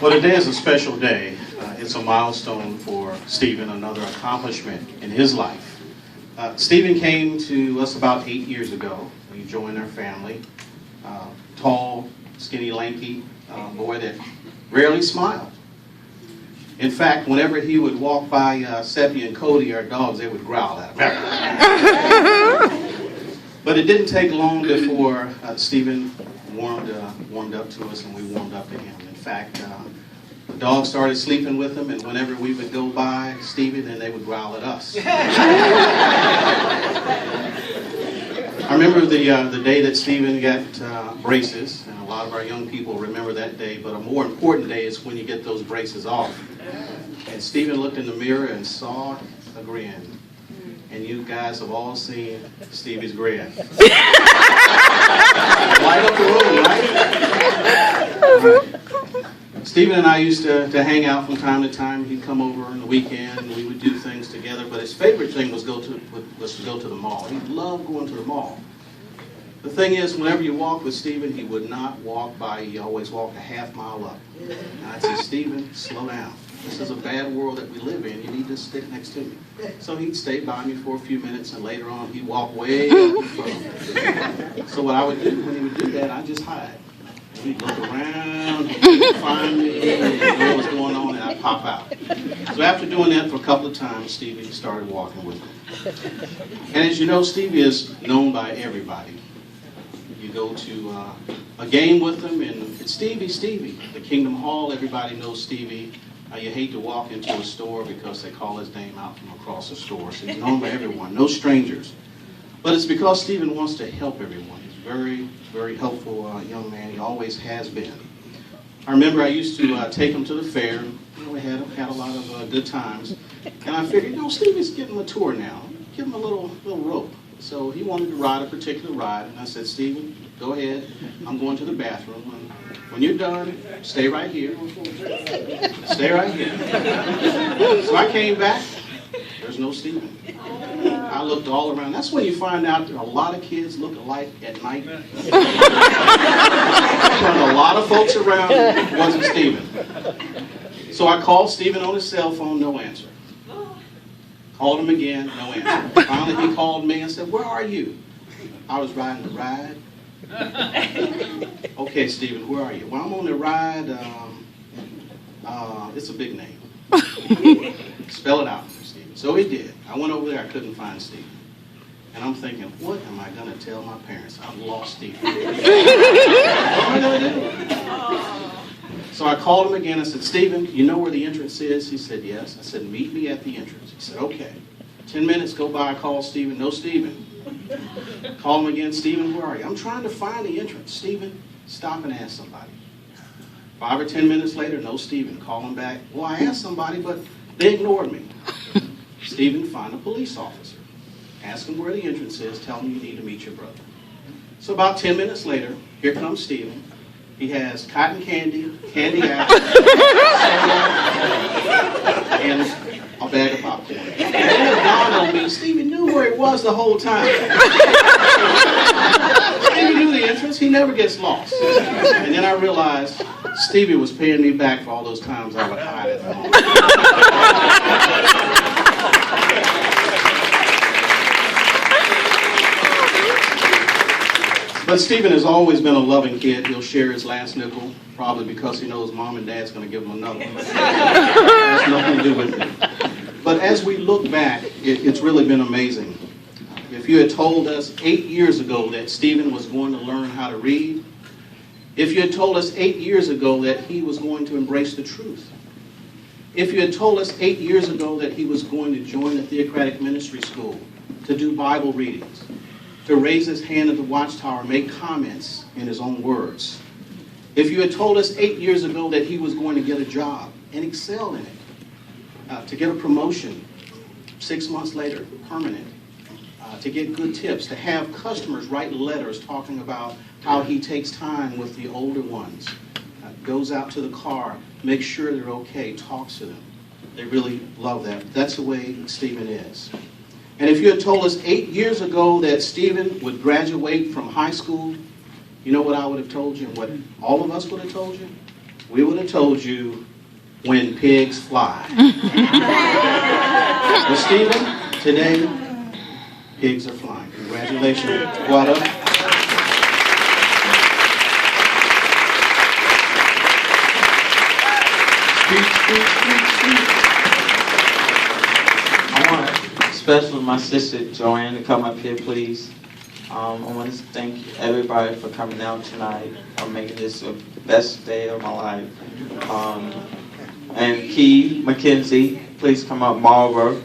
Well, today is a special day. It's a milestone for Stephen, another accomplishment in his life. Stephen came to us about 8 years ago. He joined our family. Tall, skinny, lanky boy that rarely smiled. In fact, whenever he would walk by Seppi and Cody, our dogs, they would growl at him. But it didn't take long before Stephen warmed up to us and we warmed up to him. In fact, the dogs started sleeping with him, and whenever we would go by Stephen, then they would growl at us. I remember the day that Stephen got braces, and a lot of our young people remember that day, but a more important day is when you get those braces off. And Stephen looked in the mirror and saw a grin. And you guys have all seen Stevie's grin. Light up the room, right? Stephen and I used to hang out from time to time. He'd come over on the weekend, and we would do things together. But his favorite thing was to go to the mall. He loved going to the mall. The thing is, whenever you walk with Stephen, he would not walk by. He always walked a half mile up. And I'd say, Stephen, slow down. This is a bad world that we live in. You need to stick next to me. So he'd stay by me for a few minutes, and later on, he'd walk way up in front. So what I would do when he would do that, I'd just hide. He'd look around, he'd find me, and know what's going on, and I'd pop out. So after doing that for a couple of times, Stevie started walking with me. And as you know, Stevie is known by everybody. You go to a game with him, and it's Stevie. The Kingdom Hall, everybody knows Stevie. You hate to walk into a store because they call his name out from across the store. So he's known by everyone, no strangers. But it's because Stephen wants to help everyone. He's very, very helpful young man. He always has been. I remember I used to take him to the fair. We had a lot of good times. And I figured, Stevie's getting mature now. Give him a little rope. So he wanted to ride a particular ride. And I said, Stephen, go ahead. I'm going to the bathroom. When you're done, stay right here. Stay right here. So I came back. There's no Stephen. I looked all around. That's when you find out that a lot of kids look alike at night. A lot of folks around, it wasn't Stephen. So I called Stephen on his cell phone, no answer. Called him again, no answer. Finally he called me and said, where are you? I was riding the ride. Okay, Stephen, where are you? Well, I'm on the ride. It's a big name. Spell it out for Stephen. So he did. I went over there. I couldn't find Stephen. And I'm thinking, what am I going to tell my parents? I've lost Stephen. What am I going to do? So I called him again. I said, Stephen, you know where the entrance is? He said, yes. I said, meet me at the entrance. He said, okay. 10 minutes go by. I call Stephen. No Stephen. Call him again. Stephen, where are you? I'm trying to find the entrance. Stephen, stop and ask somebody. 5 or 10 minutes later, no Stephen. Call him back. Well, I asked somebody, but they ignored me. Stephen, find a police officer. Ask him where the entrance is. Tell him you need to meet your brother. So about 10 minutes later, here comes Stephen. He has cotton candy apple, and a bag of popcorn. And then it dawned on me, Stephen knew where it was the whole time. Stevie knew the entrance. He never gets lost. And then I realized Stevie was paying me back for all those times I would hide at home. But Stephen has always been a loving kid. He'll share his last nickel, probably because he knows mom and dad's going to give him another one. It has nothing to do with it. But as we look back, it's really been amazing. If you had told us 8 years ago that Stephen was going to learn how to read, if you had told us 8 years ago that he was going to embrace the truth, if you had told us 8 years ago that he was going to join the Theocratic Ministry School, to do Bible readings, to raise his hand at the Watchtower, make comments in his own words. If you had told us 8 years ago that he was going to get a job and excel in it, to get a promotion 6 months later, permanent, to get good tips, to have customers write letters talking about how he takes time with the older ones, goes out to the car, makes sure they're okay, talks to them. They really love that. That's the way Stephen is. And if you had told us 8 years ago that Stephen would graduate from high school, you know what I would have told you and what all of us would have told you? we would have told you when pigs fly. But Stephen, today, pigs are flying. Congratulations, Guada. I want especially my sister Joanne to come up here, please. I want to thank everybody for coming out tonight. I'm making this the best day of my life. And Key McKenzie, please come up. Marva,